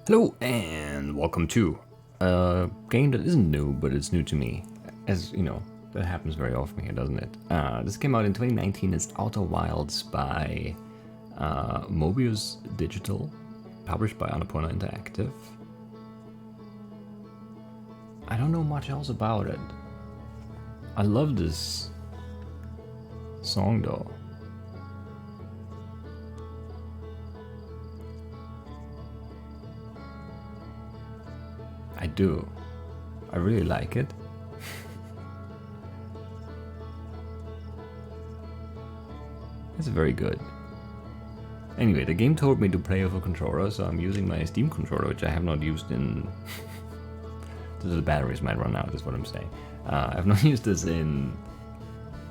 Hello and welcome to a game that isn't new, but it's new to me. As you know, that happens very often here, doesn't it? This came out in 2019. It's Outer Wilds by Mobius Digital, published by Annapurna Interactive. I don't know much else about it. I love this song though. I do. I really like it. It's very good. Anyway, the game told me to play with a controller, so I'm using my Steam controller, which I have not used in... The batteries might run out, is what I'm saying. I've not used this in,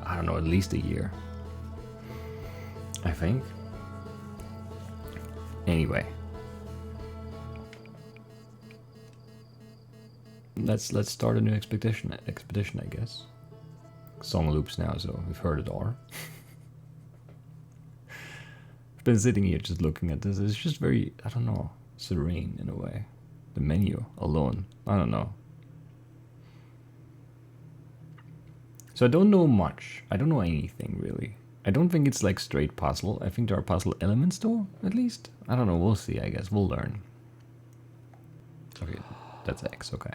I don't know, at least a year. I think. Anyway. Let's start a new expedition, I guess. Song loops now, so we've heard it all. I've been sitting here just looking at this. It's just very, I don't know, serene in a way. The menu alone, I don't know. So I don't know much. I don't know anything really. I don't think it's like straight puzzle. I think there are puzzle elements though, at least. I don't know, we'll see, I guess. We'll learn. Okay, that's X, okay.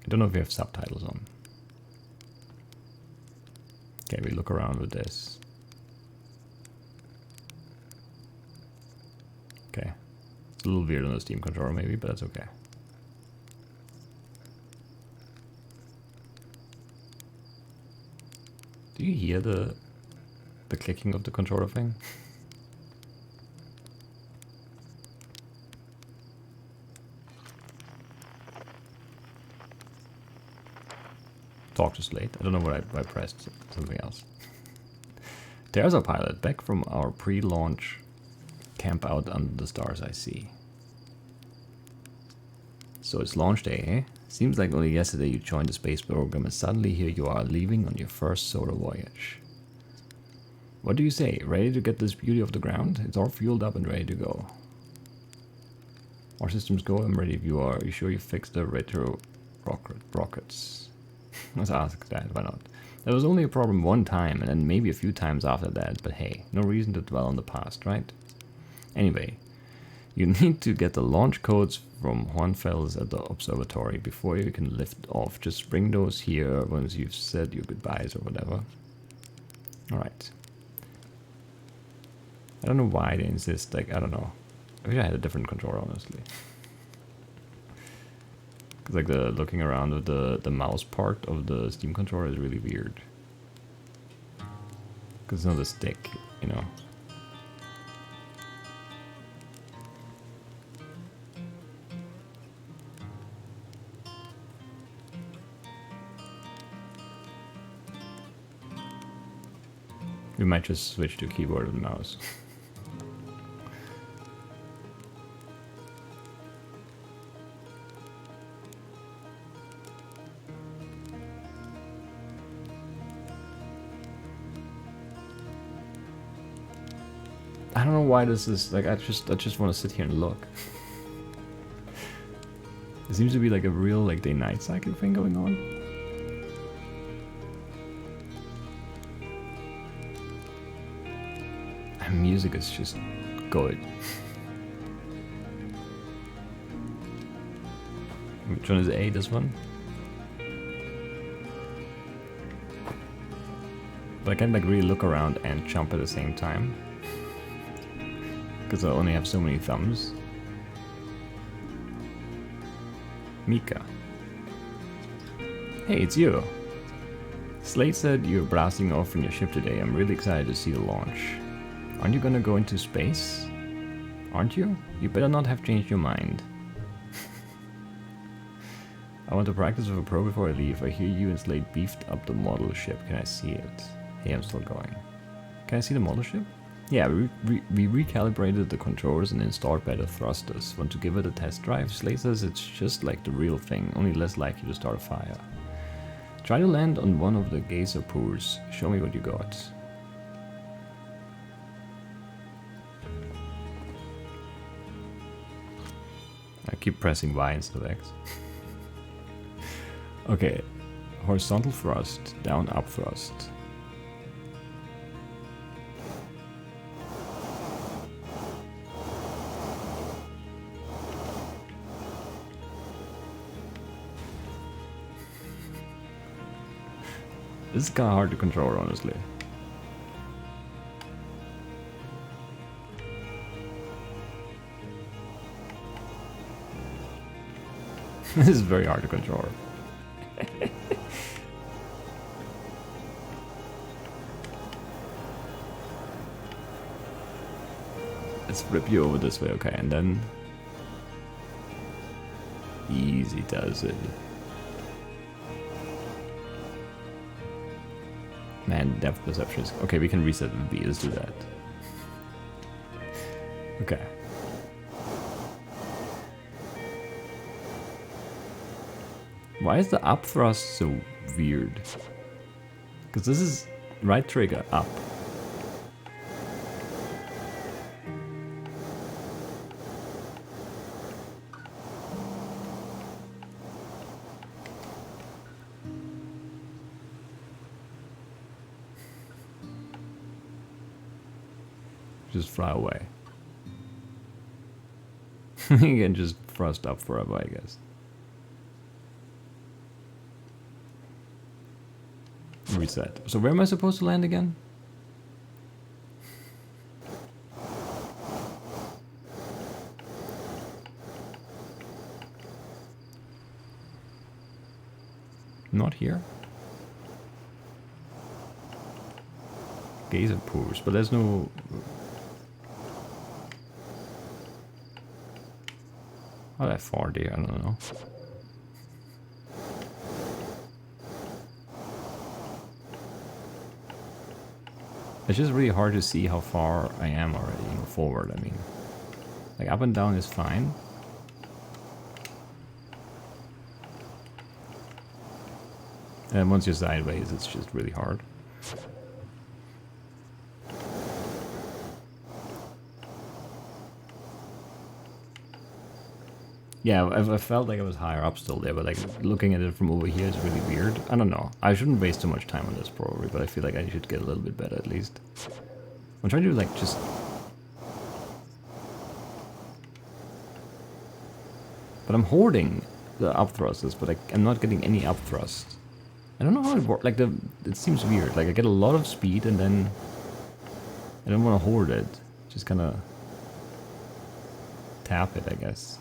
I don't know if we have subtitles on. Okay, we look around with this. Okay. It's a little weird on the Steam controller maybe, but that's okay. Do you hear the clicking of the controller thing? Talk to Slate. I don't know what I pressed. Something else. There's our pilot, back from our pre-launch camp out under the stars I see. So it's launch day, eh? Seems like only yesterday you joined the space program and suddenly here you are leaving on your first solar voyage. What do you say? Ready to get this beauty off the ground? It's all fueled up and ready to go. Our systems go, I'm ready if you are. Are you sure you fixed the retro rockets? Let's ask that, why not? There was only a problem one time, and then maybe a few times after that, but hey, no reason to dwell on the past, right? Anyway, you need to get the launch codes from Hornfels at the observatory before you can lift off. Just bring those here once you've said your goodbyes or whatever. Alright. I don't know why they insist, like, I don't know. I wish I had a different controller, honestly. Because like the looking around with the mouse part of the Steam controller is really weird. Because it's not a stick, you know. We might just switch to keyboard and mouse. I don't know why this is like I just want to sit here and look. There seems to be like a real like day-night cycle thing going on. And music is just good. Which one is A, this one? But I can like really look around and jump at the same time. Because I only have so many thumbs. Mika. Hey, it's you. Slate said you're blasting off from your ship today. I'm really excited to see the launch. Aren't you gonna go into space? Aren't you? You better not have changed your mind. I want to practice with a pro before I leave. I hear you and Slate beefed up the model ship. Can I see it? Hey, I'm still going. Can I see the model ship? Yeah, we recalibrated the controllers and installed better thrusters. Want to give it a test drive? Slate says it's just like the real thing, only less likely to start a fire. Try to land on one of the geyser pools. Show me what you got. keep pressing Y instead of X. Okay, horizontal thrust, down up thrust. This is kind of hard to control, honestly. This is very hard to control. Let's flip you over this way, okay, and then... Easy does it. Man, depth perception is... Okay, we can reset the B, let's do that. Okay. Why is the up thrust so weird? Because this is right trigger, up. Just fly away. You can just thrust up forever, I guess. Reset. So where am I supposed to land again? Not here. Gazer pools, but there's no... How that far there? I don't know. It's just really hard to see how far I am already, you know, forward, I mean. Like, up and down is fine. And once you're sideways, it's just really hard. Yeah, I felt like I was higher up still there, but like looking at it from over here is really weird. I don't know. I shouldn't waste too much time on this probably, but I feel like I should get a little bit better at least. I'm trying to like just... But I'm hoarding the up thrusters, but I'm not getting any up thrust. I don't know how it works. Like it seems weird. Like I get a lot of speed and then I don't want to hoard it. Just kind of tap it, I guess.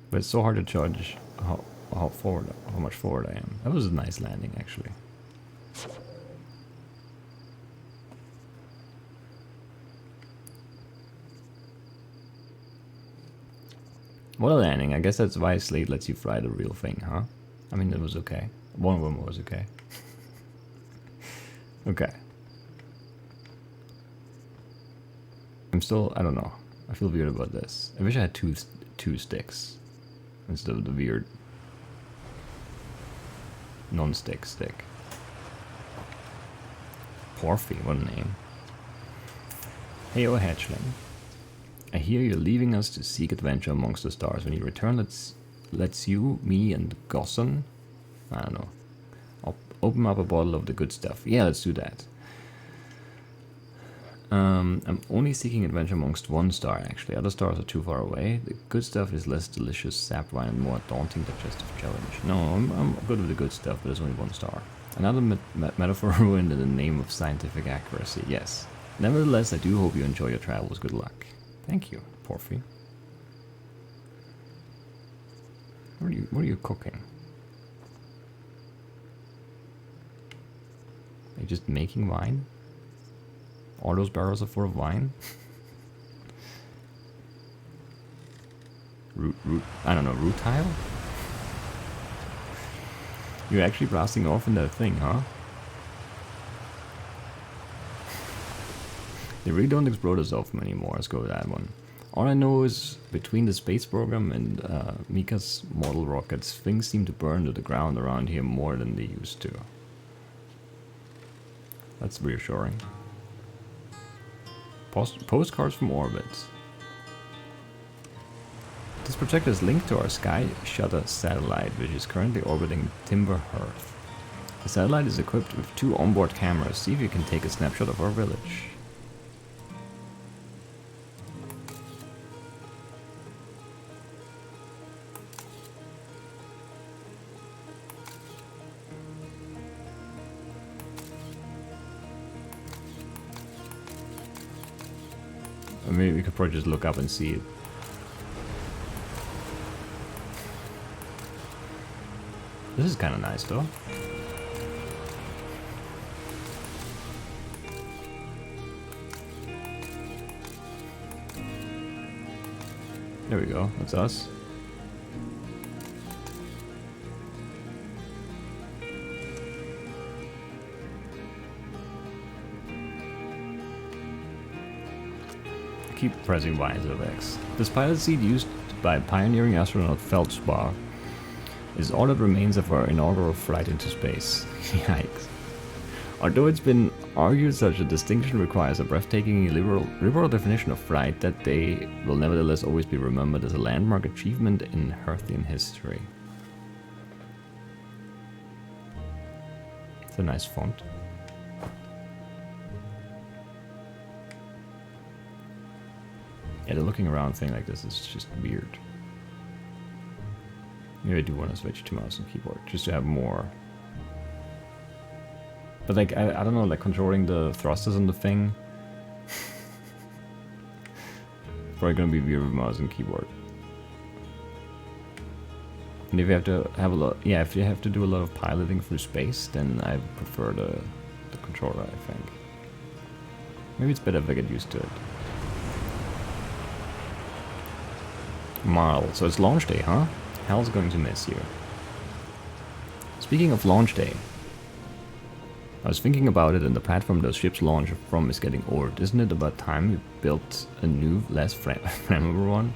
But it's so hard to judge how much forward I am. That was a nice landing, actually. What a landing. I guess that's why Slate lets you fly the real thing, huh? I mean, it was okay. One of them was okay. Okay. I'm still, I don't know. I feel weird about this. I wish I had two sticks. Instead of the weird non-stick stick. Porphy, what a name. Hey, oh hatchling. I hear you're leaving us to seek adventure amongst the stars. When you return, let's you, me, and Gosson, I don't know, I'll open up a bottle of the good stuff. Yeah, let's do that. I'm only seeking adventure amongst one star, actually. Other stars are too far away. The good stuff is less delicious sap wine and more daunting digestive challenge. No, I'm good with the good stuff, but there's only one star. Another metaphor ruined in the name of scientific accuracy, yes. Nevertheless, I do hope you enjoy your travels. Good luck. Thank you, Porphy. What are you cooking? Are you just making wine? All those barrels are full of wine? I don't know, rutile? You're actually blasting off in that thing, huh? They really don't explode as often anymore. Let's go with that one. All I know is between the space program and Mika's model rockets, things seem to burn to the ground around here more than they used to. That's reassuring. Postcards from orbit. This projector is linked to our Sky Shutter satellite, which is currently orbiting Timber Hearth. The satellite is equipped with 2 onboard cameras. See if you can take a snapshot of our village. Or maybe we could probably just look up and see it. This is kind of nice though. There we go, that's us. Keep pressing Y instead of X. This pilot seat used by pioneering astronaut Feldspar is all that remains of our inaugural flight into space. Yikes. Although it's been argued such a distinction requires a breathtakingly liberal definition of flight, that day will nevertheless always be remembered as a landmark achievement in Hearthian history. It's a nice font. Yeah, the looking around thing like this is just weird. Maybe I do want to switch to mouse and keyboard, just to have more. But like, I don't know, like controlling the thrusters on the thing. Probably gonna be weird with mouse and keyboard. And if you have to have a lot, yeah, if you have to do a lot of piloting through space, then I prefer the controller, I think. Maybe it's better if I get used to it. Marl, so it's launch day, huh? Hal's going to miss you. Speaking of launch day, I was thinking about it, and the platform those ships launch from is getting old. Isn't it about time we built a new, less flammable one?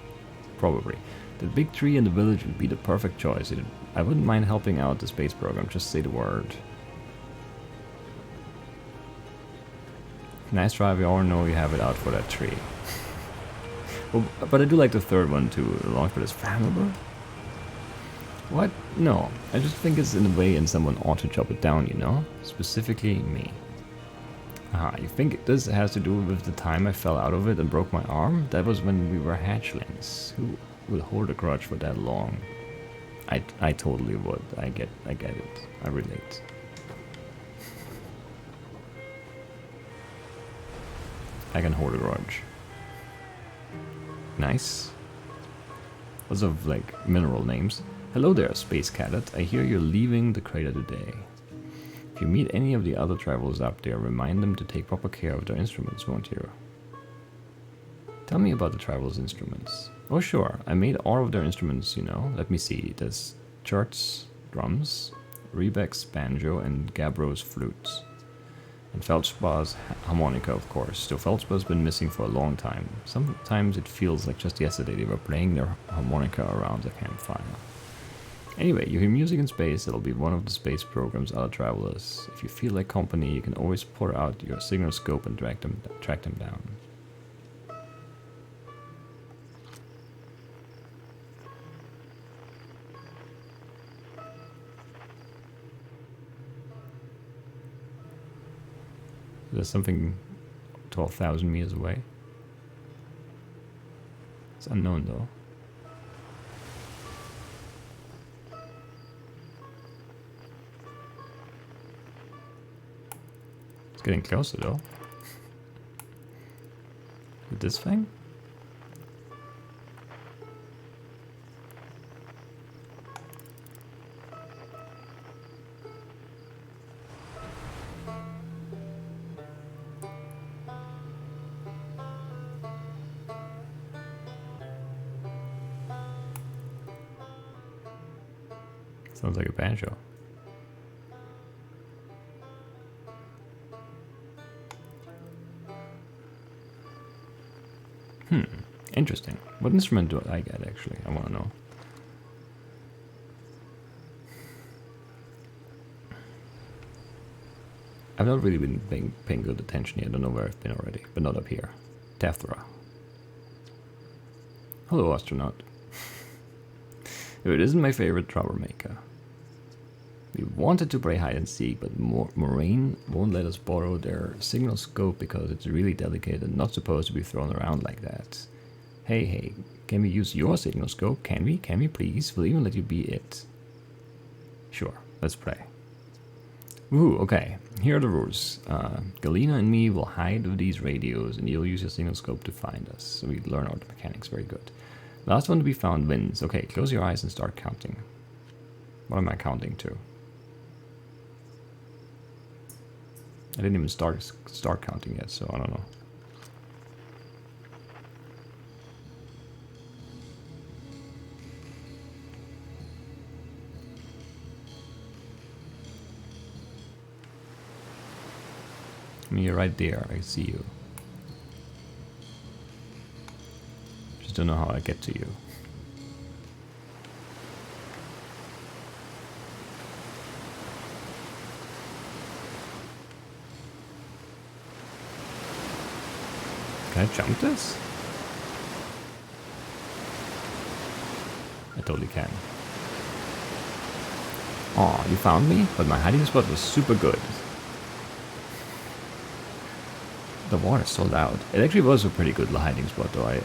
Probably. The big tree in the village would be the perfect choice. I wouldn't mind helping out the space program, just say the word. Nice try, we all know you have it out for that tree. Well, but I do like the third one too, the launch pad is flammable? What? No, I just think it's in a way and someone ought to chop it down, you know? Specifically me. Aha, you think this has to do with the time I fell out of it and broke my arm? That was when we were hatchlings. Who will hold a grudge for that long? I totally would. I get it. I relate. I can hold a grudge. Nice. Lots of like mineral names. Hello there, Space Cadet. I hear you're leaving the crater today. If you meet any of the other travelers up there, remind them to take proper care of their instruments, won't you? Tell me about the travelers' instruments. Oh sure, I made all of their instruments, you know. Let me see. There's Chert's drums, Rebek's banjo, and Gabro's flutes. And Feldspar's harmonica, of course. So Feldspar's been missing for a long time. Sometimes it feels like just yesterday they were playing their harmonica around the campfire. Anyway, you hear music in space, it'll be one of the space program's other travelers. If you feel like company, you can always pull out your signal scope and track them down. There's something 12,000 meters away. It's unknown though. It's getting closer though. With this thing? Sounds like a banjo. Interesting. What instrument do I get, actually? I want to know. I've not really been paying good attention here. I don't know where I've been already, but not up here. Tethra. Hello, astronaut. It isn't my favorite troublemaker. We wanted to play hide and seek, but Moraine won't let us borrow their signal scope because it's really delicate and not supposed to be thrown around like that. Hey, can we use your signal scope? Can we? Can we please? We'll even let you be it. Sure, let's play. Woohoo, okay. Here are the rules. Galena and me will hide with these radios and you'll use your signal scope to find us. So we learn out the mechanics, very good. Last one to be found wins. Okay, close your eyes and start counting. What am I counting to? I didn't even start counting yet, so I don't know. I mean, you're right there. I see you. Just don't know how I get to you. Can I jump this? I totally can. Aw, you found me? But my hiding spot was super good. The water's so loud. It actually was a pretty good hiding spot, though. I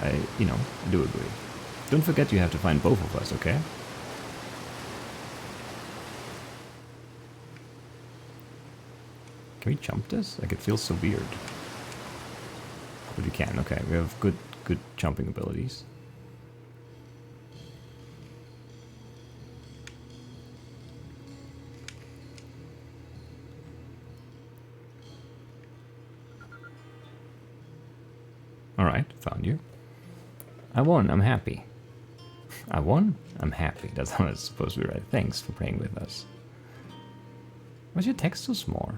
do agree. Don't forget you have to find both of us, okay? Can we jump this? Like, it feels so weird. But you can, okay. We have good jumping abilities. Alright, found you. I won, I'm happy. I won? I'm happy. That's how it's supposed to be, right? Thanks for playing with us. Why's your text so small?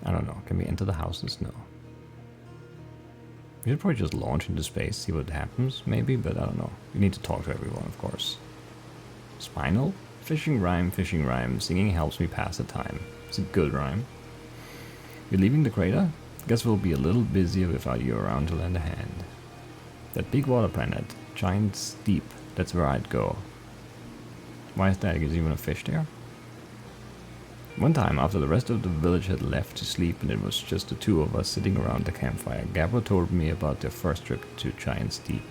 I don't know. Can we enter the houses? No. We should probably just launch into space, see what happens, maybe, but I don't know. We need to talk to everyone, of course. Spinal? Fishing rhyme, singing helps me pass the time. It's a good rhyme. You're leaving the crater? Guess we'll be a little busier without you around to lend a hand. That big water planet, Giant's Deep, that's where I'd go. Why is that? Is even a fish there? One time, after the rest of the village had left to sleep and it was just the two of us sitting around the campfire, Gabriel told me about their first trip to Giant's Deep.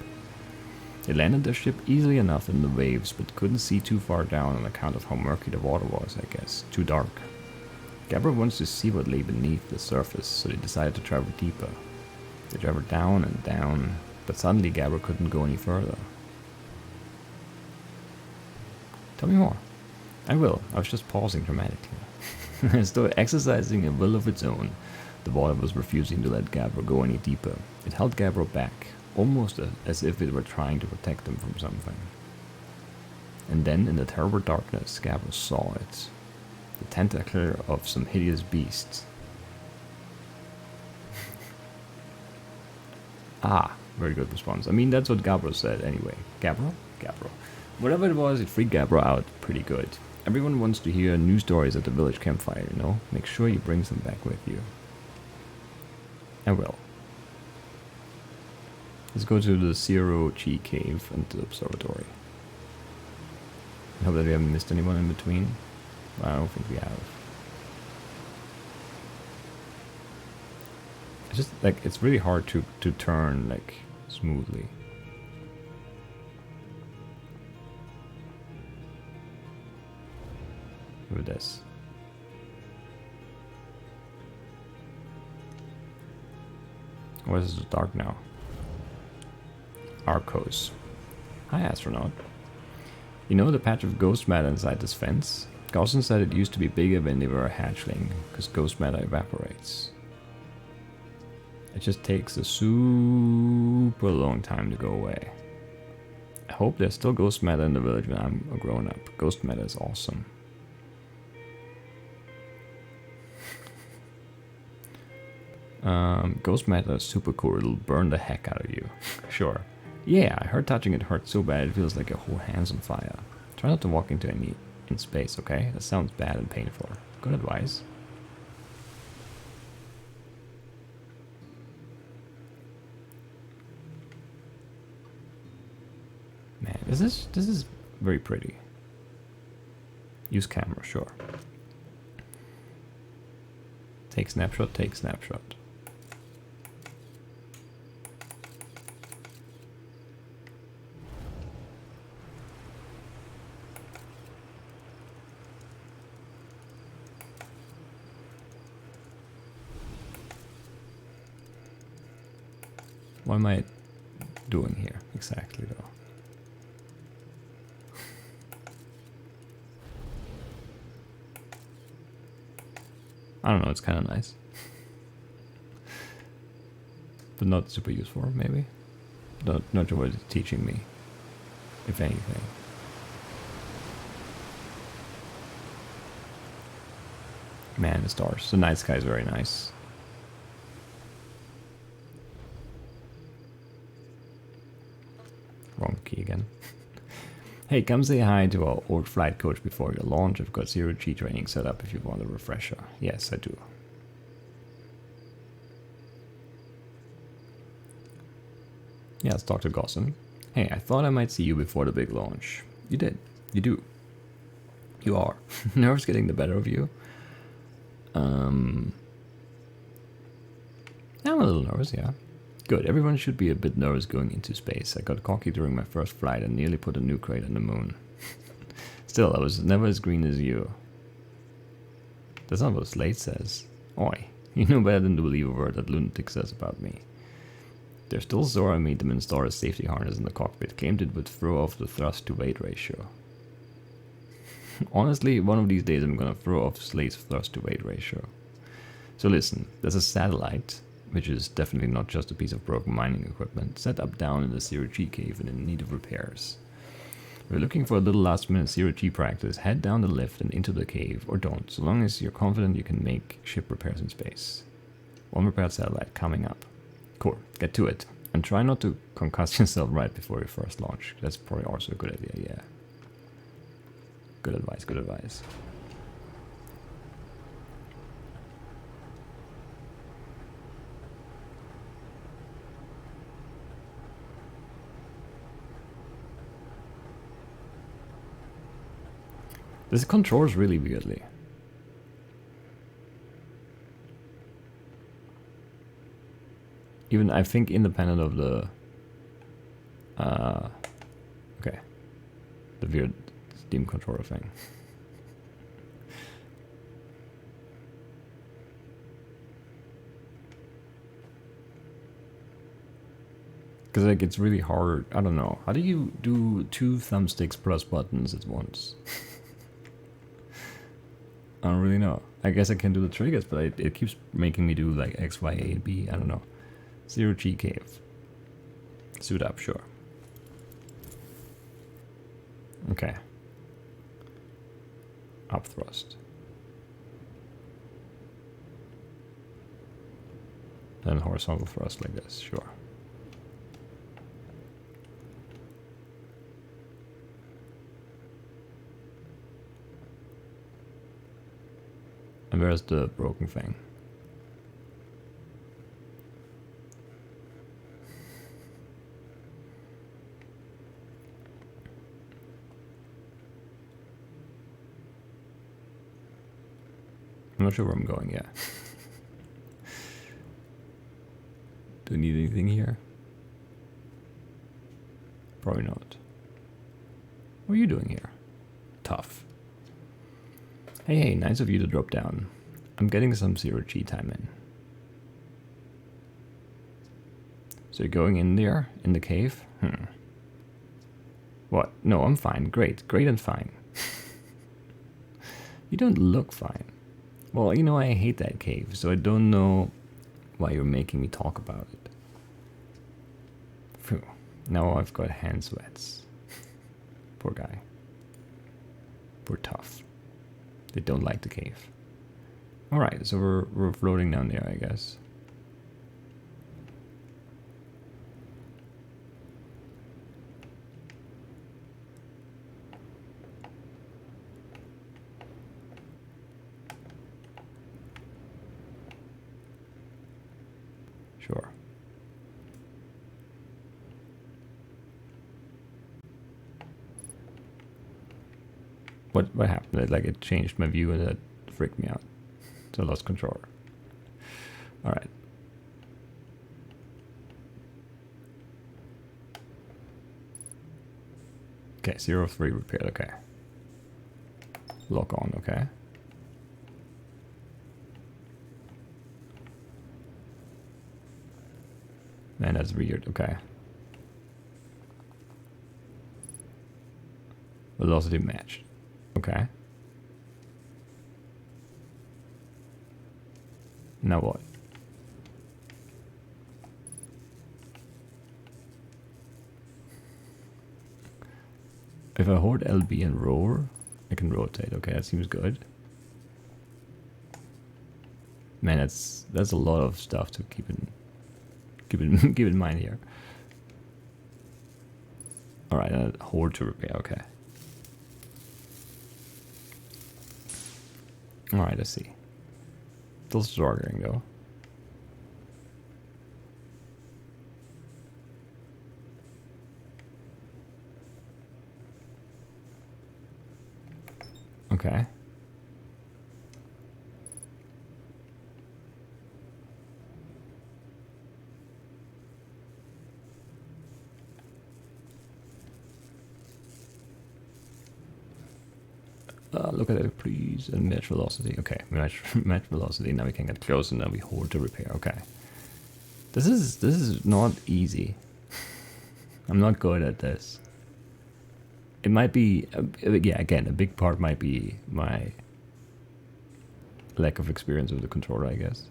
They landed their ship easily enough in the waves, but couldn't see too far down on account of how murky the water was, I guess. Too dark. Gabriel wants to see what lay beneath the surface, so they decided to travel deeper. They traveled down and down, but suddenly Gabriel couldn't go any further. Tell me more. I will. I was just pausing dramatically. As though exercising a will of its own, the water was refusing to let Gabriel go any deeper. It held Gabriel back, almost as if it were trying to protect him from something. And then, in the terrible darkness, Gabriel saw it. The tentacle of some hideous beast. Ah, very good response. I mean, that's what Gabriel said anyway. Gabriel? Gabriel. Whatever it was, it freaked Gabriel out pretty good. Everyone wants to hear news stories at the village campfire, you know? Make sure you bring some back with you. I will. Let's go to the Zero G Cave and the observatory. I hope that we haven't missed anyone in between. Well, I don't think we have. It's just, like, it's really hard to turn, like, smoothly. With this. Why is it dark now? Arcos. Hi, astronaut. You know the patch of ghost matter inside this fence? Gaussen said it used to be bigger when they were a hatchling, because ghost matter evaporates. It just takes a super long time to go away. I hope there's still ghost matter in the village when I'm a grown up. Ghost matter is awesome. Ghost matter is super cool. It'll burn the heck out of you. Sure. Yeah, I heard touching it hurts so bad it feels like your whole hand's on fire. Try not to walk into any in space, okay? That sounds bad and painful. Good advice. Man, this is very pretty. Use camera, sure. Take snapshot, take snapshot. What am I doing here exactly though? I don't know, it's kind of nice. But not super useful, maybe. Not sure what it's teaching me, if anything. Man, the stars. The night sky is very nice. Wrong key again. Hey, come say hi to our old flight coach before your launch. I've got zero-G training set up if you want a refresher. Yes, I do. Yeah, it's Dr. Gosson. Hey, I thought I might see you before the big launch. You did. You do. You are. Nerves getting the better of you? I'm a little nervous, yeah. Good, everyone should be a bit nervous going into space. I got cocky during my first flight and nearly put a new crate on the moon. Still, I was never as green as you. That's not what Slate says. Oi, you know better than to believe a word that lunatic says about me. They're still Zora made them install a safety harness in the cockpit, claimed it would throw off the thrust to weight ratio. Honestly, one of these days I'm gonna throw off Slate's thrust to weight ratio. So listen, there's a satellite, which is definitely not just a piece of broken mining equipment, set up down in the zero-G cave and in need of repairs. If you're looking for a little last-minute zero-G practice, head down the lift and into the cave, or don't, so long as you're confident you can make ship repairs in space. One repaired satellite coming up. Cool, get to it. And try not to concuss yourself right before your first launch. That's probably also a good idea, yeah. Good advice, good advice. This controls really weirdly. Even, I think, independent of the... okay. The weird Steam controller thing. Because, like, it's really hard. I don't know. How do you do 2 thumbsticks plus buttons at once? I don't really know. I guess I can do the triggers, but it keeps making me do like X, Y, A, B. I don't know. Zero-G cave. Suit up, sure. Okay. Up thrust. Then horizontal thrust like this, sure. And where's the broken thing? I'm not sure where I'm going yet. Do I need anything here? Probably not. What are you doing here? Tough. Hey, nice of you to drop down. I'm getting some zero-G time in. So you're going in there, in the cave? What? No, I'm fine. Great. Great and fine. You don't look fine. Well, you know, I hate that cave, so I don't know why you're making me talk about it. Phew. Now I've got hand sweats. Poor guy. Poor Tough. They don't like the cave. Alright, so we're floating down there, I guess. Sure. What happened? Like it changed my view and it freaked me out. So I lost control. Alright. Okay, 03 repaired, okay. Lock on, okay. Man, that's weird, okay. Velocity matched. Okay. Now what? If I hold LB and roar, I can rotate. Okay, that seems good. Man, that's a lot of stuff to keep in mind here. All right, hold to repair. Okay. All right, I see. Still struggling though. Okay. Look at it, please. And match velocity. Okay, match velocity. Now we can get close, and then we hold to repair. Okay. This is not easy. I'm not good at this. It might be, yeah. Again, a big part might be my lack of experience with the controller, I guess.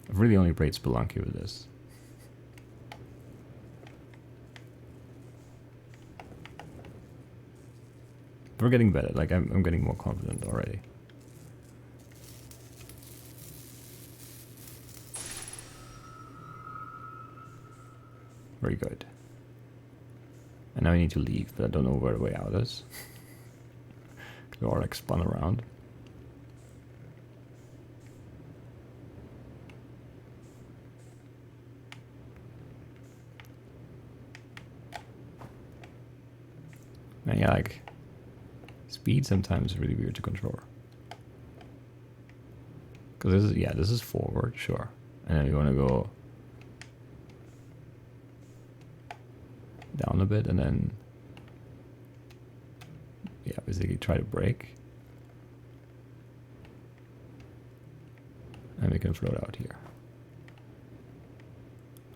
I've really only played Spelunky with this. We're getting better. Like I'm getting more confident already. Very good. And now I need to leave, but I don't know where the way out is. Or like spun around. And yeah, like speed sometimes is really weird to control. Because this is forward, sure. And then you want to go down a bit and then yeah, basically try to brake. And we can float out here.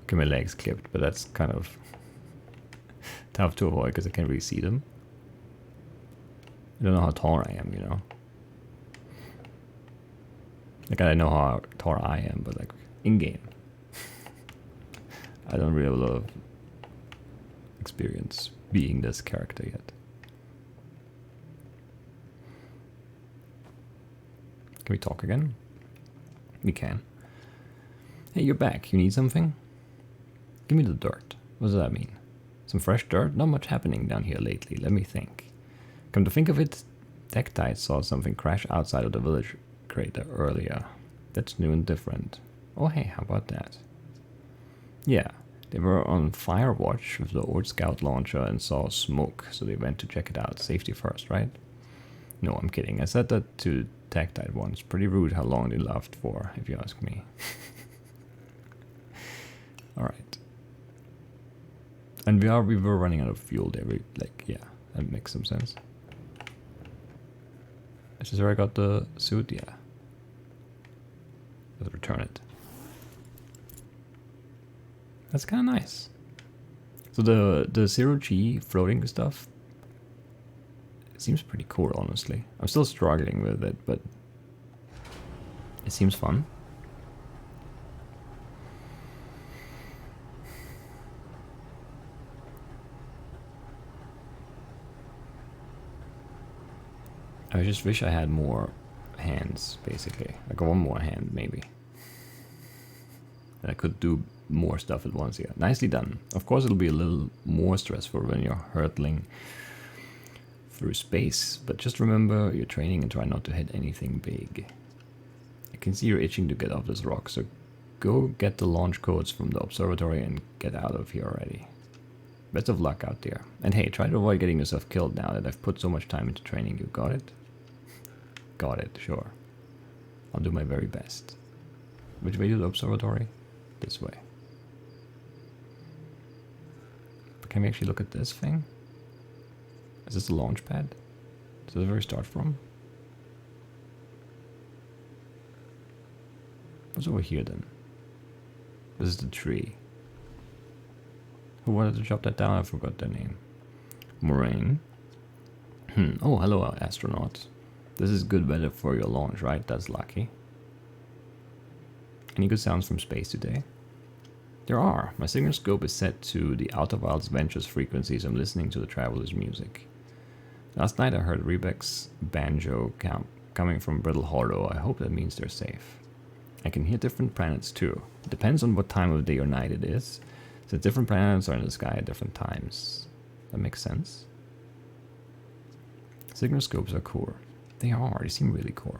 Okay, my legs clipped, but that's kind of tough to avoid because I can't really see them. I don't know how tall I am, you know. Like I know how tall I am, but like in game, I don't really have a lot of experience being this character yet. Can we talk again? We can. Hey, you're back. You need something? Give me the dirt. What does that mean? Some fresh dirt? Not much happening down here lately. Let me think. Come to think of it, Tektite saw something crash outside of the village crater earlier. That's new and different. Oh hey, how about that? Yeah, they were on fire watch with the old scout launcher and saw smoke, so they went to check it out. Safety first, right? No, I'm kidding. I said that to Tektite once. Pretty rude how long they laughed for, if you ask me. Alright. And we were running out of fuel there. Yeah, that makes some sense. Is this where I got the suit? Yeah. Let's return it. That's kind of nice. So the 0G floating stuff seems pretty cool, honestly. I'm still struggling with it, but it seems fun. I just wish I had more hands, basically. Like one more hand, maybe. And I could do more stuff at once here. Nicely done. Of course, it'll be a little more stressful when you're hurtling through space, but just remember you're training and try not to hit anything big. I can see you're itching to get off this rock, so go get the launch codes from the observatory and get out of here already. Best of luck out there. And hey, try to avoid getting yourself killed now that I've put so much time into training you. Got it? Got it, sure. I'll do my very best. Which way to the observatory? This way. But can we actually look at this thing? Is this the launch pad? Is this where we start from? What's over here then? This is the tree. Who wanted to chop that down? I forgot their name. Moraine. Oh, hello, astronaut. This is good weather for your launch, right? That's lucky. Any good sounds from space today? There are. My signal scope is set to the Outer Wilds Ventures frequency, so I'm listening to the traveler's music. Last night I heard Rebec's banjo coming from Brittle Hollow. I hope that means they're safe. I can hear different planets too. It depends on what time of day or night it is, since different planets are in the sky at different times. That makes sense. Signal scopes are cool. They are. They seem really cool.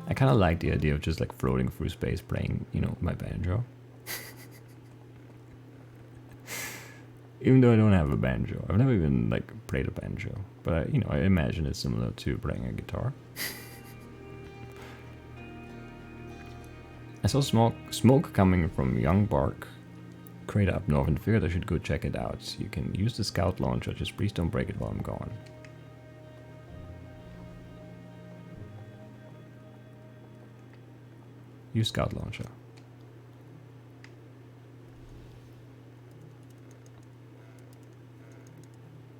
I kind of like the idea of just like floating through space playing, you know, my banjo. Even though I don't have a banjo. I've never even like played a banjo. But I, you know, I imagine it's similar to playing a guitar. I saw smoke coming from Young Bark crater up north and figured I should go check it out. You can use the scout launcher, just please don't break it while I'm gone. Use scout launcher.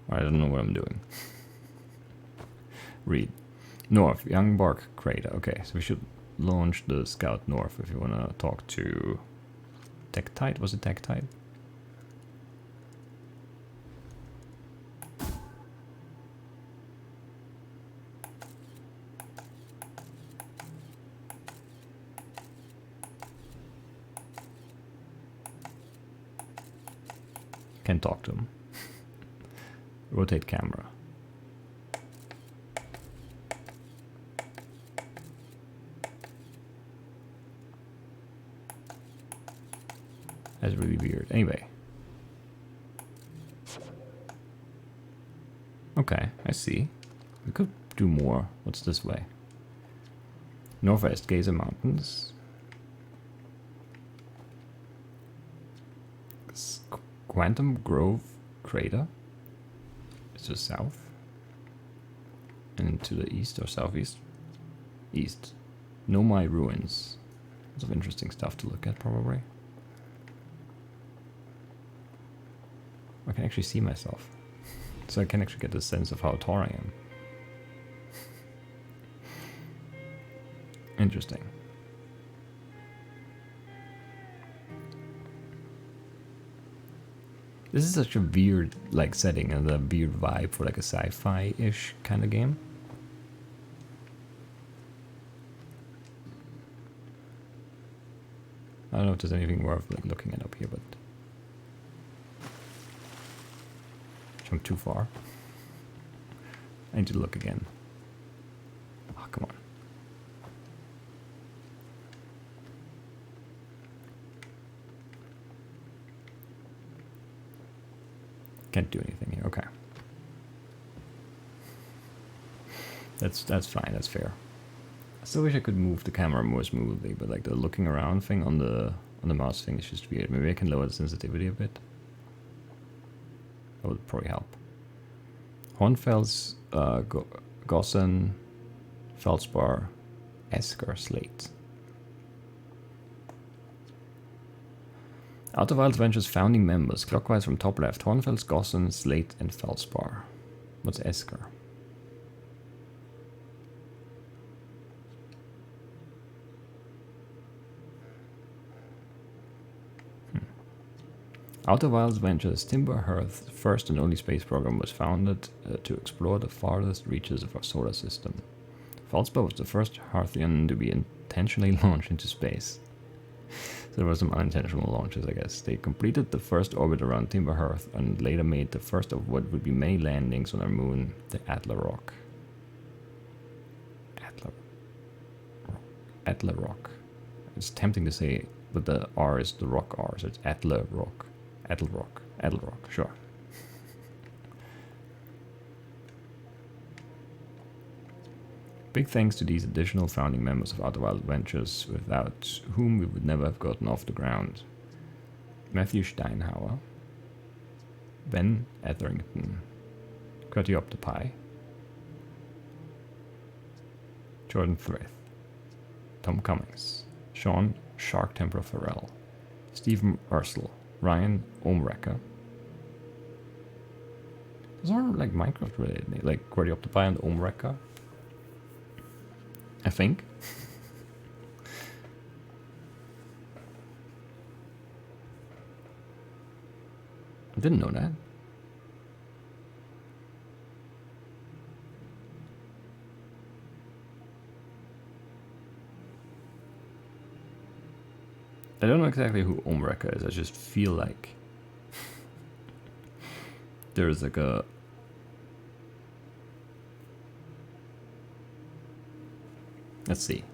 I don't know what I'm doing. Read. North, Young Bark Crater. Okay, so we should launch the scout north if you want to talk to Tektite. Was it Tektite? Can talk to him. Rotate camera. That's really weird. Anyway. Okay, I see. We could do more. What's this way? Northwest Gazer Mountains. Quantum Grove Crater. It's just south. And to the east or southeast? East. Nomai Ruins. Lots of interesting stuff to look at, probably. I can actually see myself. So I can actually get a sense of how tall I am. Interesting. This is such a weird like setting and a weird vibe for like a sci-fi-ish kind of game. I don't know if there's anything worth like looking at up here, but jumped too far. I need to look again. Oh, come on. Can't do anything here. Okay. That's fine. That's fair. I still wish I could move the camera more smoothly, but like the looking around thing on the mouse thing is just weird. Maybe I can lower the sensitivity a bit. That would probably help. Hornfels, Gossen, Feldspar, Esker, Slate. Outer Wilds Ventures founding members, clockwise from top left, Hornfels, Gossen, Slate, and Felspar. What's Esker? Outer Wilds Ventures Timber Hearth's first and only space program was founded to explore the farthest reaches of our solar system. Felspar was the first Hearthian to be intentionally launched into space. So there were some unintentional launches, I guess. They completed the first orbit around Timber Hearth and later made the first of what would be many landings on our moon, the Atla Rock. Atla Rock. It's tempting to say, but the R is the rock R, so it's Atla Rock. Atla Rock, sure. Big thanks to these additional founding members of Outer Wild Ventures, without whom we would never have gotten off the ground. Matthew Steinhauer, Ben Etherington, Curtioptopi, Jordan Threath, Tom Cummings, Sean Shark Temper Farrell, Stephen Ursel, Ryan Omrecker. Those are like Minecraft related, like Curtioptopi and Omrecker. I think. I didn't know that. I don't know exactly who Omrecker is, I just feel like there's like a... Let's see.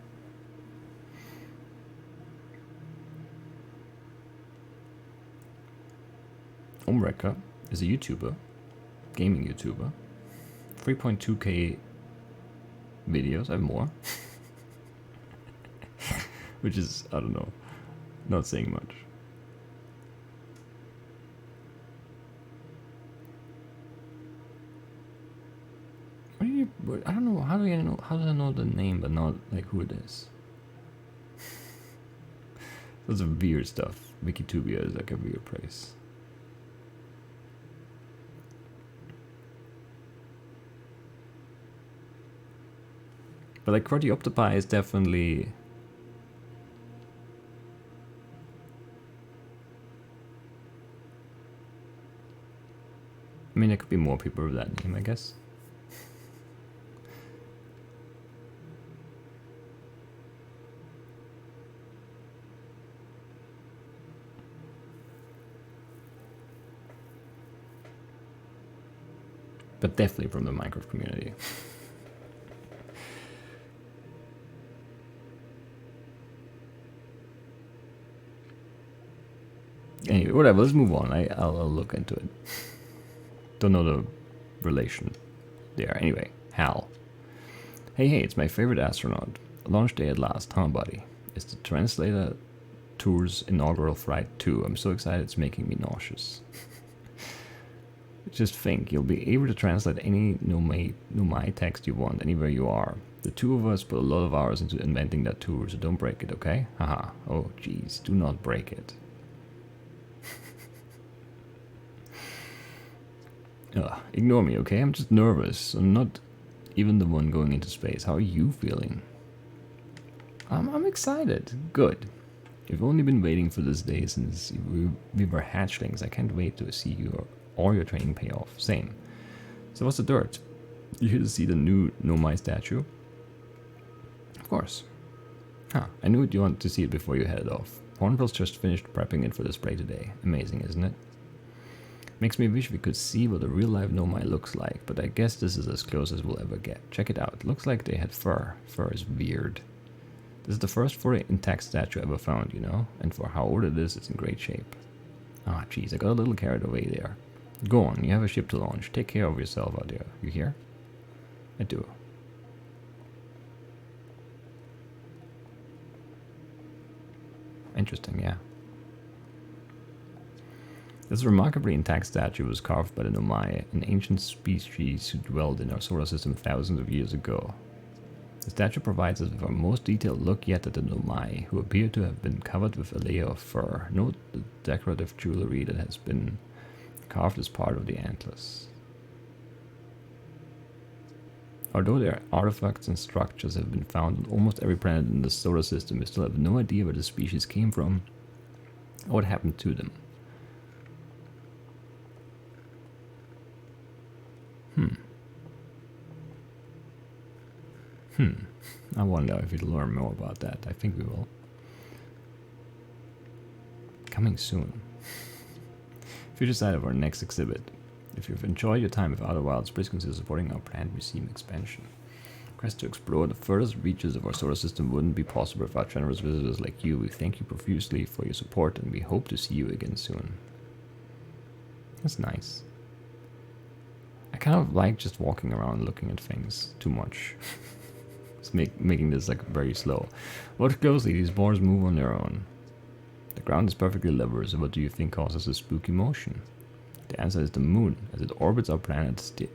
Omrecker is a YouTuber, gaming YouTuber, 3.2k videos, I have more. Which is, I don't know, not saying much. What do you, I don't know, how do I know the name but not like who it is? Those are weird stuff. Wikitubia is like a weird place. But like Curtioptopi is definitely... I mean, there could be more people with that name, I guess. But definitely from the Minecraft community. Anyway, whatever, let's move on. I'll look into it. Don't know the relation there. Anyway, Hal. Hey, it's my favorite astronaut. Launch day at last, huh, buddy? It's the Translator Tour's inaugural flight too. I'm so excited it's making me nauseous. Just think, you'll be able to translate any Nomai text you want anywhere you are. The two of us put a lot of hours into inventing that tour, so don't break it, okay? Haha. Oh, jeez, do not break it. Ignore me, okay? I'm just nervous. I'm not even the one going into space. How are you feeling? I'm excited. Good. You've only been waiting for this day since we were hatchlings. I can't wait to see all your training pay off. Same. So what's the dirt? You here to see the new Nomai statue? Of course. Huh, I knew you wanted to see it before you headed off. Hornfels just finished prepping it for display today. Amazing, isn't it? Makes me wish we could see what a real-life Nomai looks like, but I guess this is as close as we'll ever get. Check it out. Looks like they had fur. Fur is weird. This is the first fully intact statue ever found, you know? And for how old it is, it's in great shape. Ah, jeez, I got a little carried away there. Go on, you have a ship to launch. Take care of yourself out there. You hear? I do. Interesting, yeah. This remarkably intact statue was carved by the Nomai, an ancient species who dwelled in our solar system thousands of years ago. The statue provides us with our most detailed look yet at the Nomai, who appear to have been covered with a layer of fur. Note the decorative jewelry that has been carved as part of the antlers. Although their artifacts and structures have been found on almost every planet in the solar system, we still have no idea where the species came from or what happened to them. I wonder if we'll learn more about that. I think we will. Coming soon. Future side of our next exhibit. If you've enjoyed your time with Outer Wilds, please consider supporting our planned museum expansion. The quest to explore the furthest reaches of our solar system wouldn't be possible without generous visitors like you. We thank you profusely for your support, and we hope to see you again soon. That's nice. I kind of like just walking around looking at things too much. It's making this like very slow. Watch closely, these boars move on their own. The ground is perfectly level, so what do you think causes this spooky motion? The answer is the moon. As it orbits our planets, the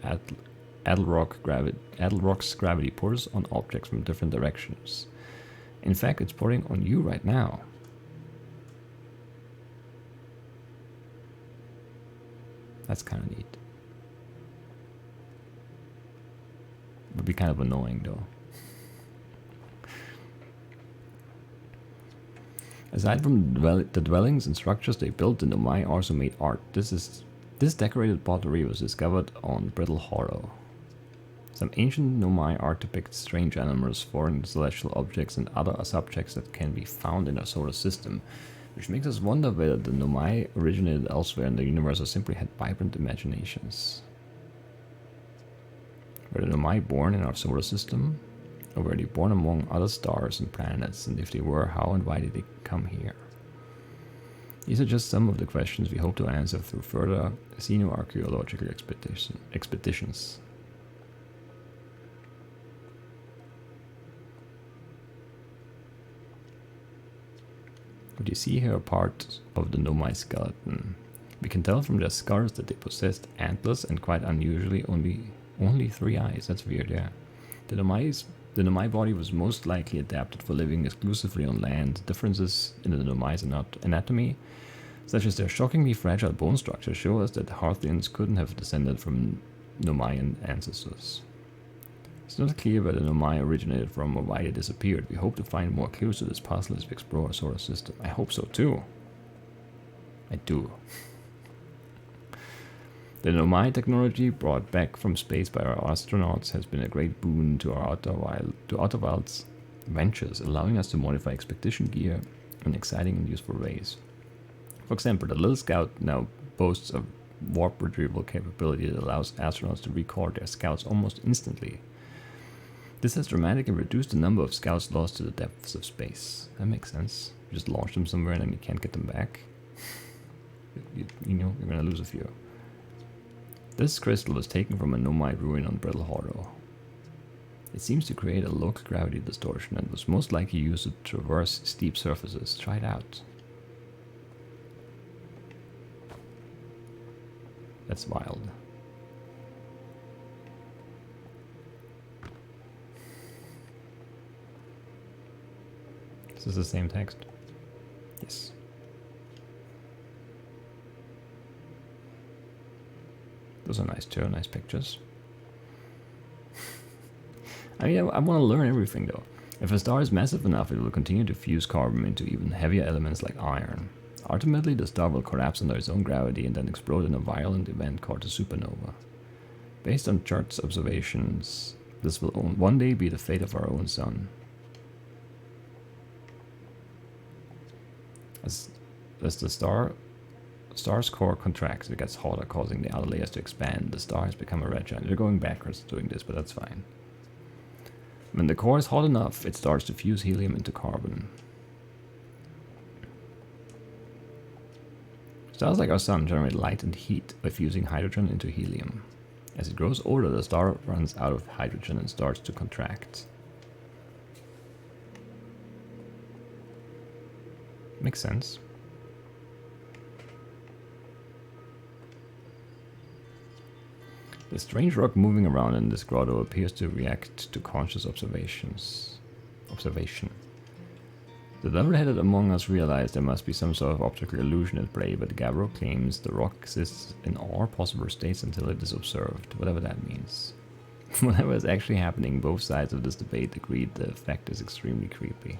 Adelrock's gravity pulls on objects from different directions. In fact, it's pulling on you right now. That's kind of neat. Would be kind of annoying though. Aside from the dwellings and structures they built, the Nomai also made art. This decorated pottery was discovered on Brittle Hollow. Some ancient Nomai art depicts strange animals, foreign celestial objects, and other subjects that can be found in our solar system, which makes us wonder whether the Nomai originated elsewhere in the universe or simply had vibrant imaginations. Were the Nomai born in our solar system? Or were they born among other stars and planets, and if they were, how and why did they come here? These are just some of the questions we hope to answer through further xenoarchaeological expeditions. What you see here are parts of the Nomai skeleton. We can tell from their skulls that they possessed antlers and quite unusually only 3 eyes. That's weird, yeah. The Nomai body was most likely adapted for living exclusively on land. Differences in the Nomai's anatomy, such as their shockingly fragile bone structure, show us that the Hearthians couldn't have descended from Nomaian ancestors. It's not clear where the Nomai originated from or why they disappeared. We hope to find more clues to this puzzle as we explore our solar system. I hope so too. I do. The Nomai technology brought back from space by our astronauts has been a great boon to our Outer Wilds ventures, allowing us to modify expedition gear in exciting and useful ways. For example, the Little Scout now boasts a warp retrieval capability that allows astronauts to recall their scouts almost instantly. This has dramatically reduced the number of scouts lost to the depths of space. That makes sense. You just launch them somewhere and then you can't get them back. You know, you're gonna lose a few. This crystal was taken from a Nomai ruin on Brittle Hollow. It seems to create a local gravity distortion and was most likely used to traverse steep surfaces. Try it out. That's wild. This is the same text. Yes. Those are nice too, nice pictures. I mean, I want to learn everything though. If a star is massive enough, it will continue to fuse carbon into even heavier elements like iron. Ultimately, the star will collapse under its own gravity and then explode in a violent event called a supernova. Based on Chart's observations, this will one day be the fate of our own sun. As the star's core contracts, it gets hotter, causing the outer layers to expand. The star has become a red giant. They're going backwards doing this, but that's fine. When the core is hot enough, it starts to fuse helium into carbon. Stars like our sun generate light and heat by fusing hydrogen into helium. As it grows older, the star runs out of hydrogen and starts to contract. Makes sense. The strange rock moving around in this grotto appears to react to conscious observation. The level-headed among us realize there must be some sort of optical illusion at play, but Gavro claims the rock exists in all possible states until it is observed, whatever that means. Whatever is actually happening, both sides of this debate agreed the effect is extremely creepy.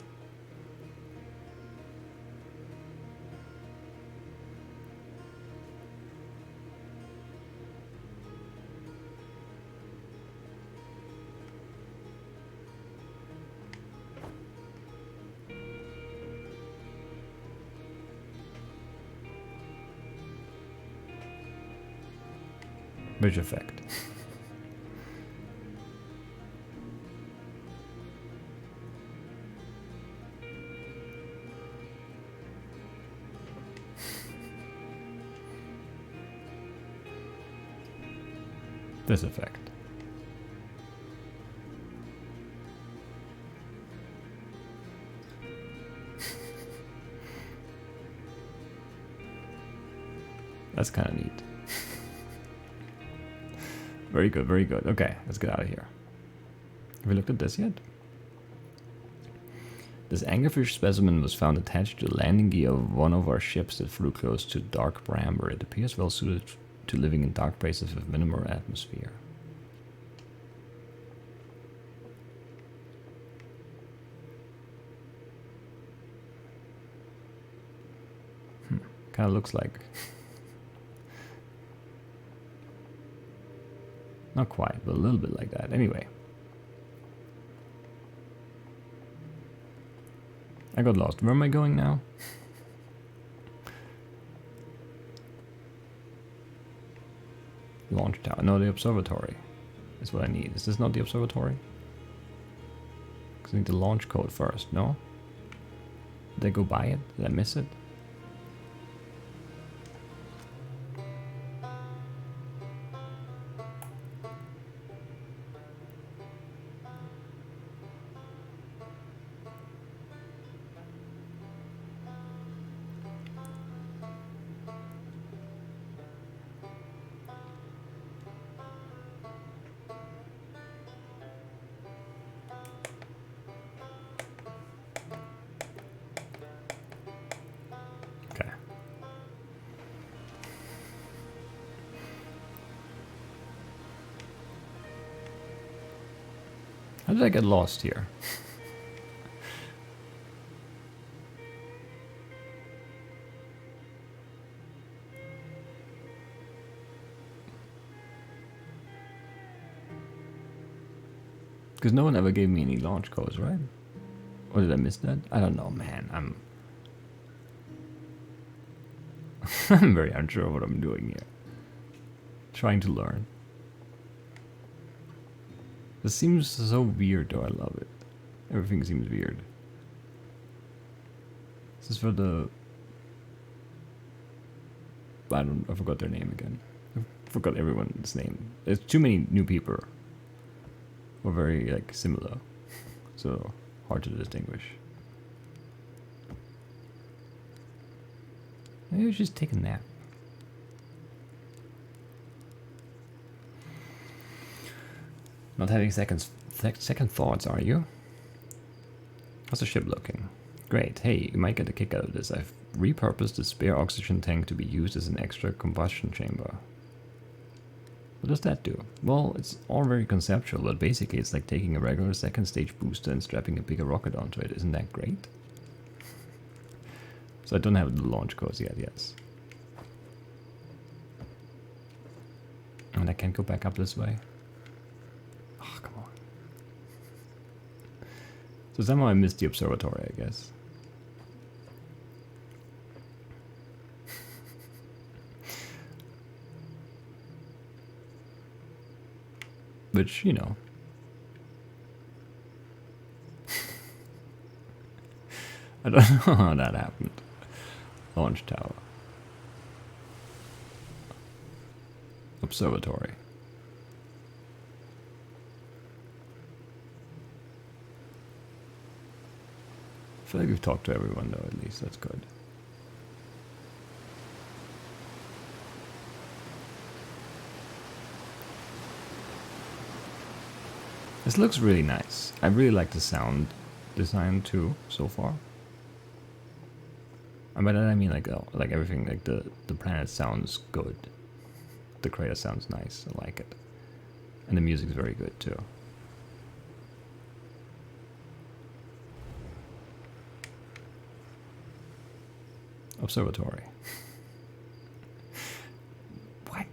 Bridge effect. This effect. That's kind of neat. Very good, very good. Okay, let's get out of here. Have we looked at this yet? This anglerfish specimen was found attached to the landing gear of one of our ships that flew close to dark Bramber. It appears well suited to living in dark places with minimal atmosphere. Kind of looks like... Not quite, but a little bit like that. Anyway. I got lost. Where am I going now? Launch tower. No, the observatory is what I need. Is this not the observatory? Because I need the launch code first, no? Did I go by it? Did I miss it? How did I get lost here? Because no one ever gave me any launch codes, right? Or did I miss that? I don't know, man. I'm very unsure of what I'm doing here. Trying to learn. This seems so weird, though. I love it. Everything seems weird. This is for the... I forgot their name again. I forgot everyone's name. There's too many new people. We're very, like, similar. So, hard to distinguish. Maybe we should just take a nap. Not having second thoughts, are you? How's the ship looking? Great. Hey, you might get a kick out of this. I've repurposed the spare oxygen tank to be used as an extra combustion chamber. What does that do? Well, it's all very conceptual, but basically it's like taking a regular second stage booster and strapping a bigger rocket onto it. Isn't that great? So I don't have the launch codes yet, yes. And I can't go back up this way. Oh, come on. So somehow I missed the observatory, I guess. Which, you know. I don't know how that happened. Launch tower. Observatory. I feel like we've talked to everyone though, at least. That's good. This looks really nice. I really like the sound design too so far. And by that I mean like everything, like the planet sounds good. The crater sounds nice. I like it. And the music's very good too. Observatory. What?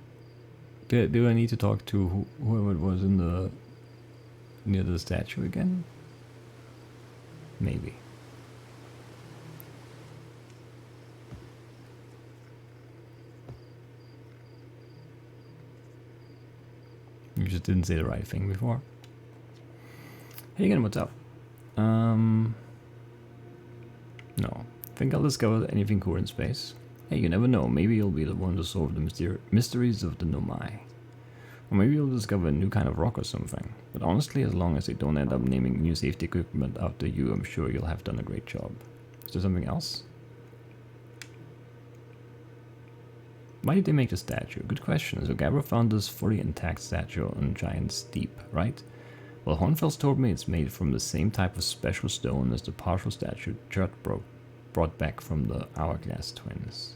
Do I need to talk to whoever it was in the near the statue again? Maybe. You just didn't say the right thing before. Hey again, what's up? No. Think I'll discover anything cool in space? Hey, you never know. Maybe you'll be the one to solve the mysteries of the Nomai. Or maybe you'll discover a new kind of rock or something. But honestly, as long as they don't end up naming new safety equipment after you, I'm sure you'll have done a great job. Is there something else? Why did they make the statue? Good question. So Gabra found this fully intact statue on Giant Steep, right? Well, Hornfels told me it's made from the same type of special stone as the partial statue Judd brought back from the Hourglass twins.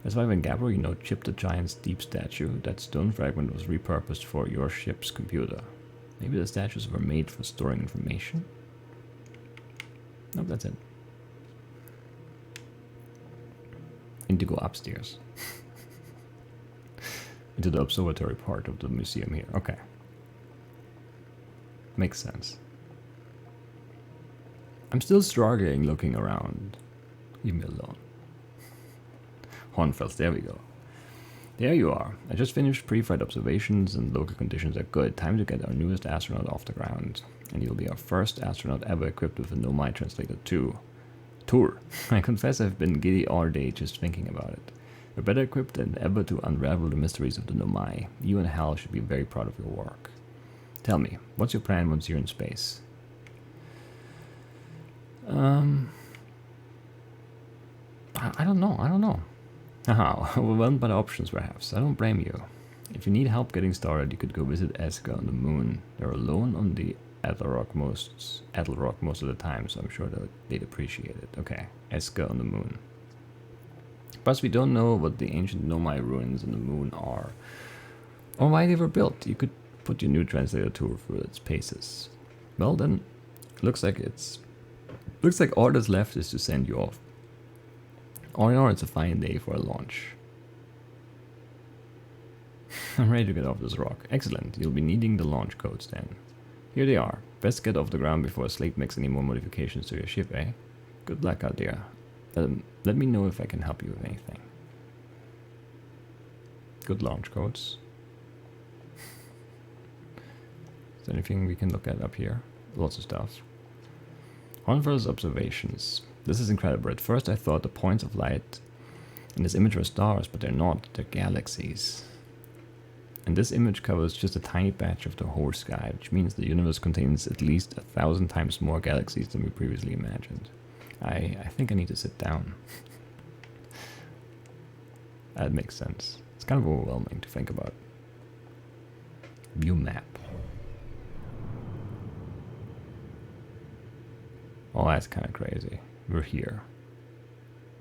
That's why when Gabra, chipped the Giant Steep statue, that stone fragment was repurposed for your ship's computer. Maybe the statues were made for storing information? Nope, that's it. Need to go upstairs. Into the observatory part of the museum here. Okay. Makes sense. I'm still struggling looking around. Leave me alone. Hornfels, there we go. There you are. I just finished pre-flight observations and local conditions are good. Time to get our newest astronaut off the ground. And you'll be our first astronaut ever equipped with a Nomai translator too. Tour. I confess I've been giddy all day just thinking about it. We're better equipped than ever to unravel the mysteries of the Nomai. You and Hal should be very proud of your work. Tell me, what's your plan once you're in space? I don't know. Haha, overwhelmed by the options perhaps. I don't blame you. If you need help getting started, you could go visit Eska on the moon. They're alone on the Adelrock most of the time, so I'm sure that they'd appreciate it. Okay, Eska on the moon. Plus, we don't know what the ancient Nomai ruins on the moon are, or why they were built. You could put your new translator tour through its paces. Well then, looks like all that's left is to send you off. All in all, it's a fine day for a launch. I'm ready to get off this rock. Excellent, you'll be needing the launch codes then. Here they are. Best get off the ground before Slate makes any more modifications to your ship, eh? Good luck out there. Let me know if I can help you with anything. Good launch codes. Is there anything we can look at up here? Lots of stuff. Hornfels observations. This is incredible. At first I thought the points of light in this image were stars, but they're not. They're galaxies. And this image covers just a tiny patch of the whole sky, which means the universe contains at least 1,000 times more galaxies than we previously imagined. I think I need to sit down. That makes sense. It's kind of overwhelming to think about. View map. Oh, that's kind of crazy. We're here.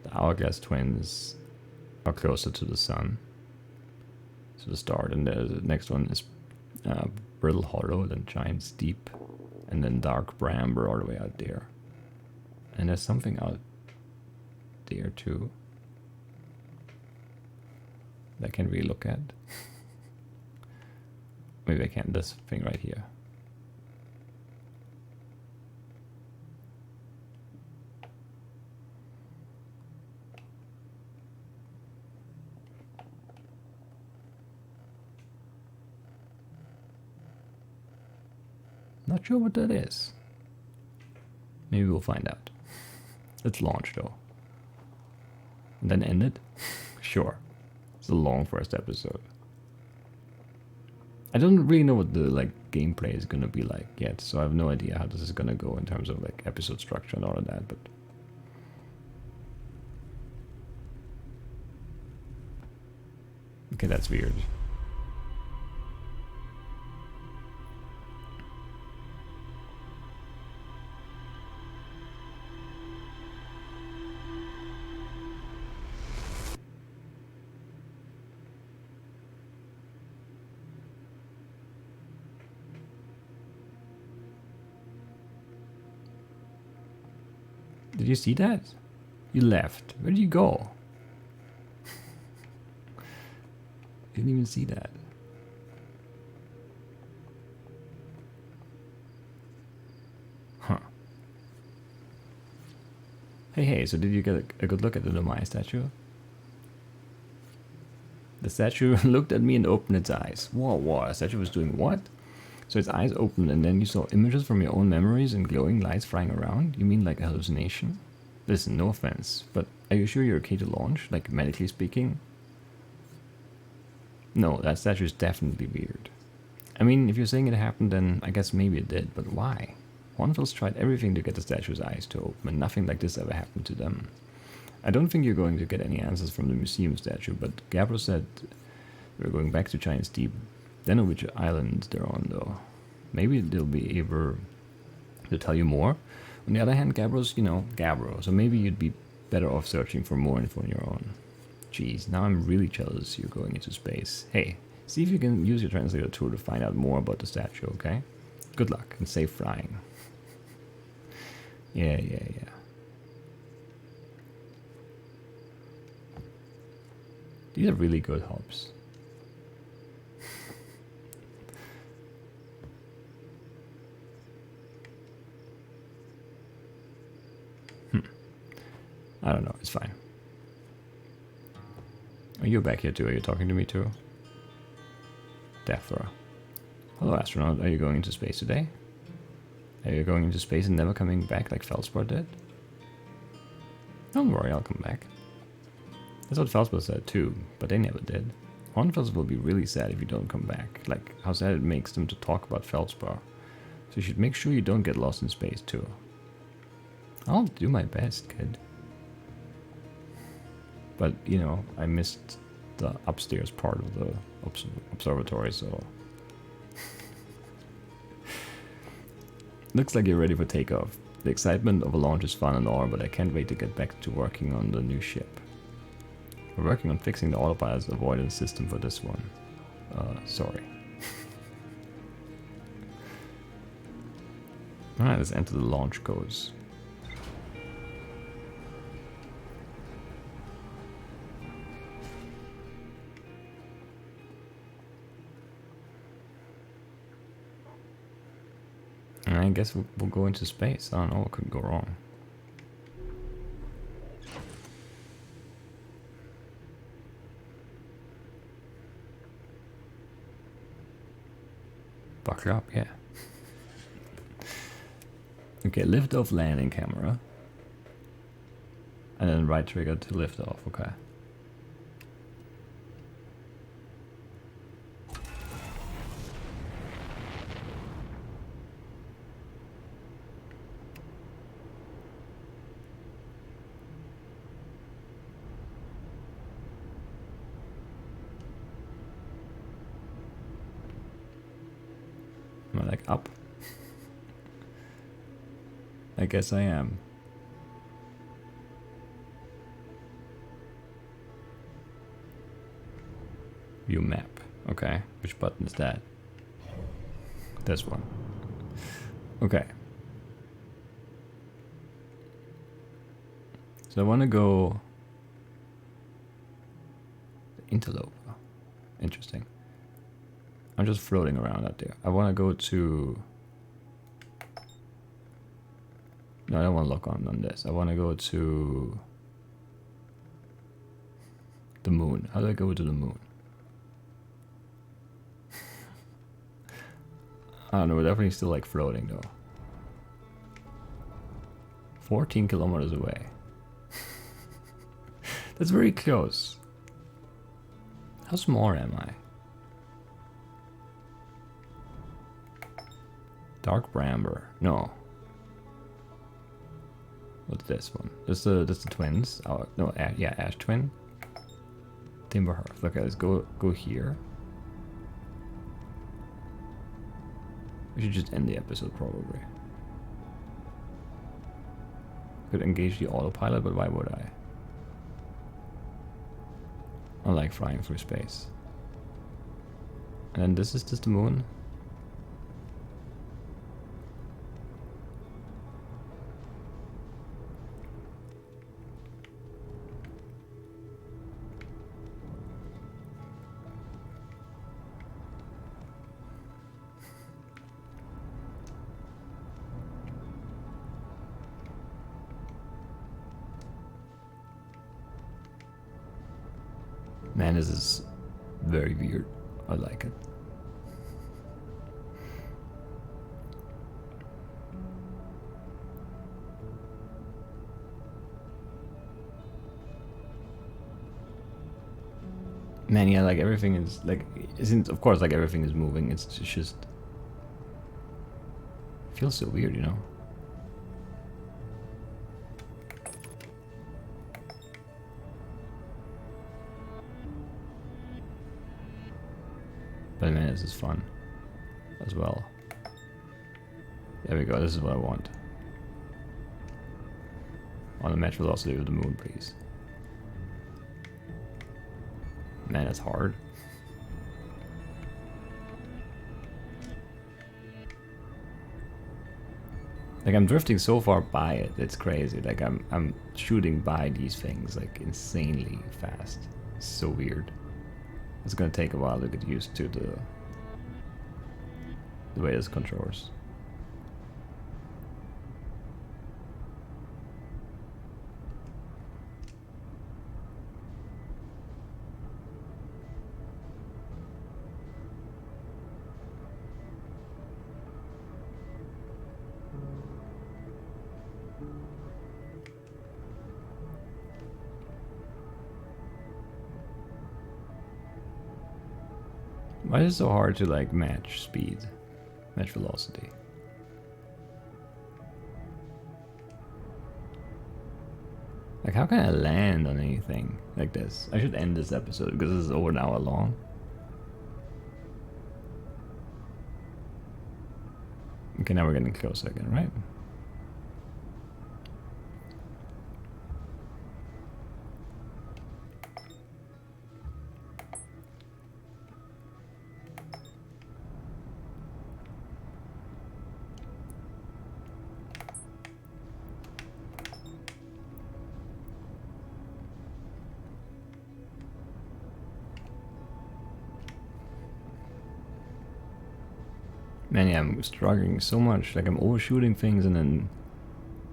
The Hourglass twins are closer to the sun. So the start, and the next one is Brittle Hollow, then Giant Steep, and then Dark Bramber all the way out there. And there's something out there too that I can't really look at. Maybe I can. This thing right here. Not sure what that is. Maybe we'll find out. Let's launch though. And then end it? Sure. It's a long first episode. I don't really know what the gameplay is gonna be like yet, so I have no idea how this is gonna go in terms of episode structure and all of that, but okay, that's weird. Did you see that? You left. Where did you go? Didn't even see that. Huh. Hey, so did you get a good look at the Nomai statue? The statue looked at me and opened its eyes. Whoa, the statue was doing what? So its eyes opened and then you saw images from your own memories and glowing lights flying around? You mean like a hallucination? Listen, no offense, but are you sure you're okay to launch? Like, medically speaking? No, that statue is definitely weird. I mean, if you're saying it happened, then I guess maybe it did, but why? Hornfels tried everything to get the statue's eyes to open, and nothing like this ever happened to them. I don't think you're going to get any answers from the museum statue, but Gabriel said we're going back to Chinese Deep. Don't know which island they're on, though. Maybe they'll be able to tell you more. On the other hand, Gabriel's, Gabriel, so maybe you'd be better off searching for more info on your own. Jeez, now I'm really jealous you're going into space. Hey, see if you can use your translator tool to find out more about the statue, okay? Good luck and safe flying. Yeah. These are really good hops. I don't know, it's fine. Are you back here too? Are you talking to me too? Deathra. Hello, astronaut. Are you going into space today? Are you going into space and never coming back like Feldspar did? Don't worry, I'll come back. That's what Feldspar said too, but they never did. Hornfels will be really sad if you don't come back. Like, how sad it makes them to talk about Feldspar. So you should make sure you don't get lost in space too. I'll do my best, kid. But, I missed the upstairs part of the observatory, so... Looks like you're ready for takeoff. The excitement of a launch is fun and all, but I can't wait to get back to working on the new ship. We're working on fixing the autopilot's avoidance system for this one. Sorry. Alright, let's enter the launch codes. I guess we'll go into space. I don't know what could go wrong. Buckle up, yeah. Okay, lift off landing camera. And then right trigger to lift off, okay. Am I like up? I guess I am. View map. Okay, which button is that? This one. Okay. So I want to go... Interloper. Interesting. I'm just floating around out there. I want to go to... No, I don't want to look on this. I want to go to... the moon. How do I go to the moon? I don't know, we're definitely still like floating though. 14 kilometers away. That's very close. How small am I? Dark Bramber. No. What's this one? That's the twins. Oh no, yeah, Ash Twin. Timberhearth. Okay, let's go here. We should just end the episode probably. Could engage the autopilot, but why would I? I like flying through space. And then this is just the moon. Man, this is very weird. I like it. Man, yeah, like everything is like, isn't, of course, like everything is moving. It's just feels so weird, you know. But man, this is fun as well. There we go. This is what I want. On the match velocity of the moon, please. Man, it's hard. Like I'm drifting so far by it, it's crazy. Like I'm shooting by these things like insanely fast. It's so weird. It's gonna take a while to get used to the way this controls. Why is it so hard to like match speed, match velocity? Like how can I land on anything like this? I should end this episode because this is over an hour long. Okay, now we're getting closer again, right? Man, yeah, I'm struggling so much. Like I'm overshooting things, and then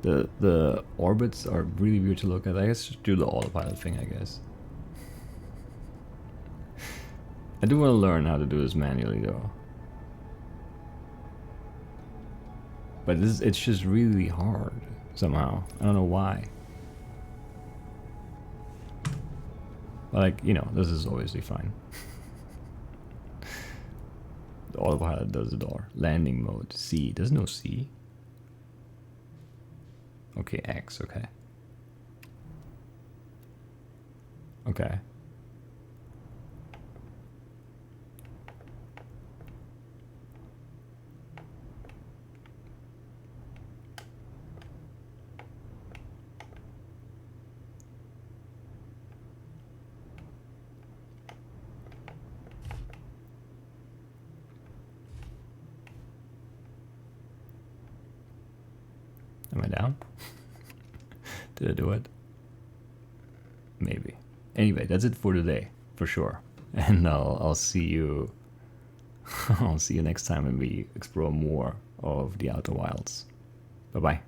the orbits are really weird to look at. I guess just do the autopilot thing, I guess. I do want to learn how to do this manually, though. But it's just really hard somehow. I don't know why. But like, you know, this is obviously fine. The autopilot does it all. Landing mode. C. There's no C. Okay, X. Okay. Okay. Am I down? Did I do it? Maybe. Anyway, that's it for today, for sure. And I'll see you. I'll see you next time when we explore more of the Outer Wilds. Bye bye.